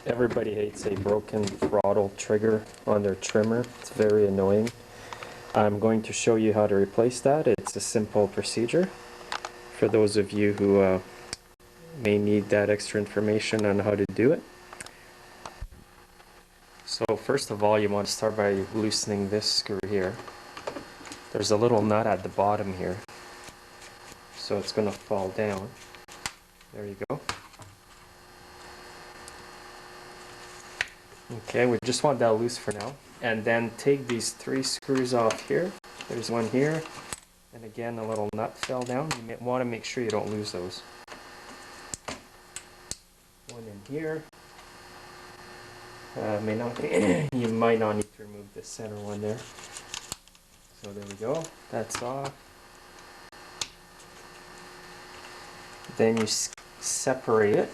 Everybody hates a broken throttle trigger on their trimmer. It's very annoying. I'm going to show you how to replace that. It's a simple procedure for those of you who may need that extra information on how to do it. So first of all, you want to start by loosening this screw here. There's a little nut at the bottom here, so it's going to fall down. There you go. Okay, we just want that loose for now. And then take these 3 screws off here. There's one here, and again a little nut fell down. You want to make sure you don't lose those. One in here. You might not need to remove the center one there. So there we go. That's off. Then you separate it.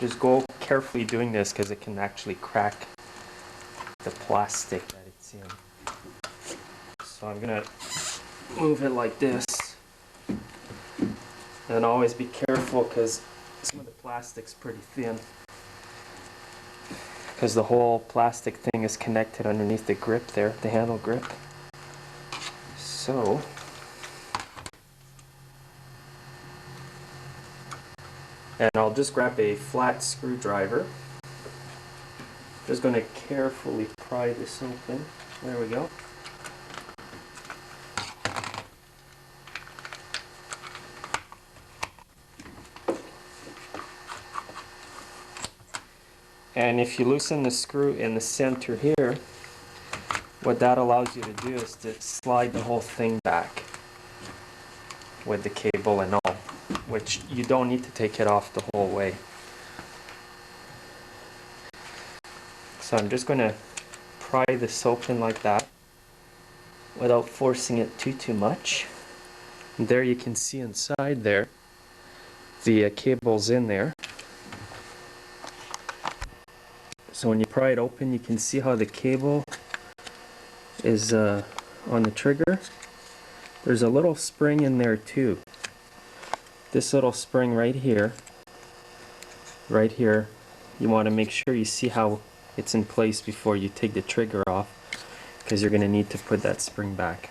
Just go carefully doing this because it can actually crack the plastic that it's in. So I'm gonna move it like this, and always be careful because some of the plastic's pretty thin, because the whole plastic thing is connected underneath the grip there, the handle grip. So and I'll just grab a flat screwdriver. Just going to carefully pry this open. There we go. And if you loosen the screw in the center here, what that allows you to do is to slide the whole thing back with the cable and all, which you don't need to take it off the whole way. So I'm just going to pry this open like that without forcing it too much. And there you can see inside there the cable's in there. So when you pry it open, you can see how the cable is on the trigger. There's a little spring in there too. This little spring right here, you want to make sure you see how it's in place before you take the trigger off, because you're going to need to put that spring back.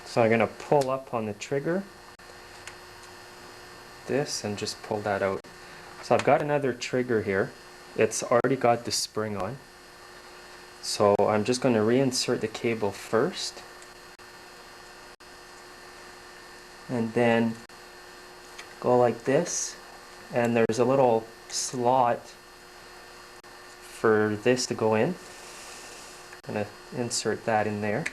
So I'm going to pull up on the trigger, this, and just pull that out. So I've got another trigger here. It's already got the spring on. So I'm just going to reinsert the cable first, and then go like this, and there's a little slot for this to go in. I'm going to insert that in there.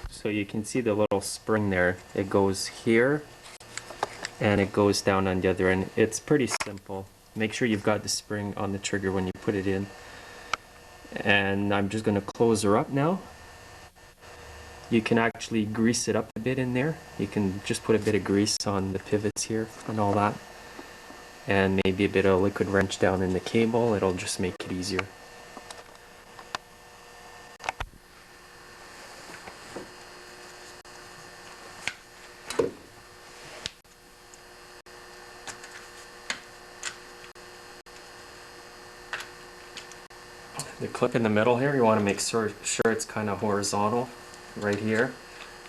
So you can see the little spring there. It goes here and it goes down on the other end. It's pretty simple. Make sure you've got the spring on the trigger when you put it in. And I'm just going to close her up now. You can actually grease it up a bit in there. You can just put a bit of grease on the pivots here and all that. And maybe a bit of liquid wrench down in the cable. It'll just make it easier. The clip in the middle here, you want to make sure it's kind of horizontal right here,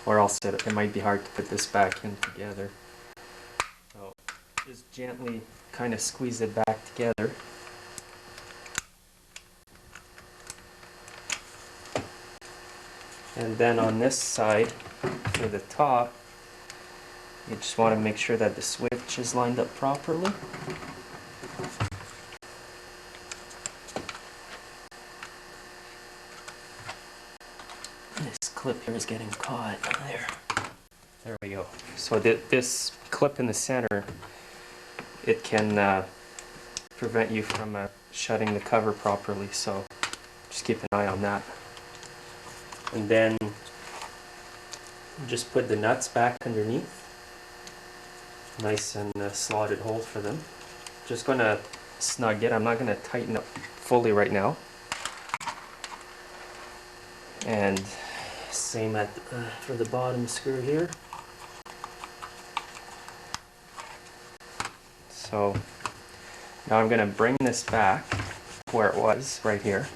or else it might be hard to put this back in together. So just gently kind of squeeze it back together. And then on this side, for the top, you just want to make sure that the switch is lined up properly. This clip here is getting caught. There we go. So this clip in the center, it can prevent you from shutting the cover properly, so just keep an eye on that. And then just put the nuts back underneath. Nice and slotted hole for them. Just going to snug it. I'm not going to tighten up fully right now. And Same at for the bottom screw here. So now I'm going to bring this back where it was, right here.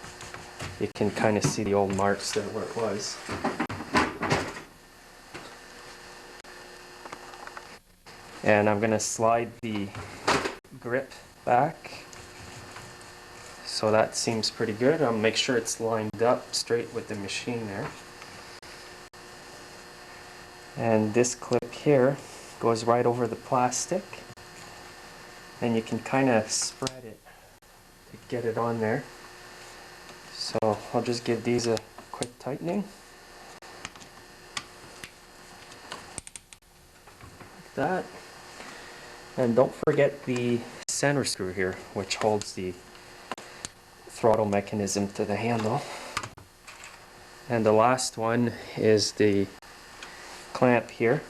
You can kind of see the old marks there where it was. And I'm going to slide the grip back. So that seems pretty good. I'll make sure it's lined up straight with the machine there. And this clip here goes right over the plastic. And you can kind of spread it to get it on there. So I'll just give these a quick tightening. Like that. And don't forget the center screw here, which holds the throttle mechanism to the handle. And the last one is the clamp here.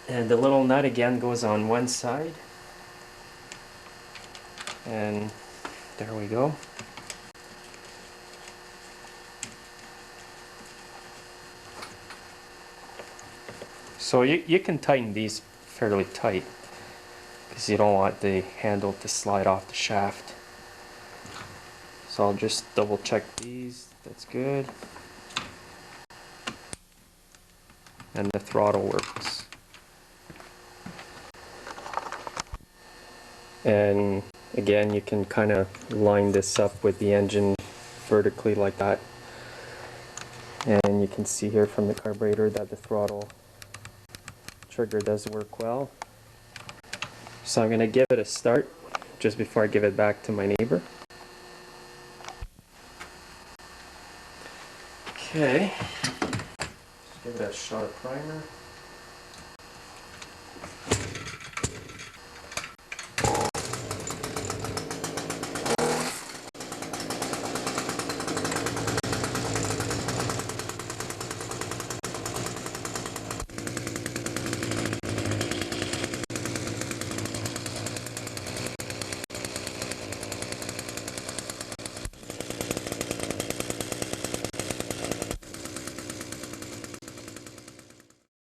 And the little nut again goes on one side. And there we go. So you can tighten these fairly tight because you don't want the handle to slide off the shaft. So I'll just double check these. That's good. And the throttle works. And again, you can kind of line this up with the engine vertically like that. And you can see here from the carburetor that the throttle trigger does work well. So I'm going to give it a start just before I give it back to my neighbor. Okay, just give it a shot of primer.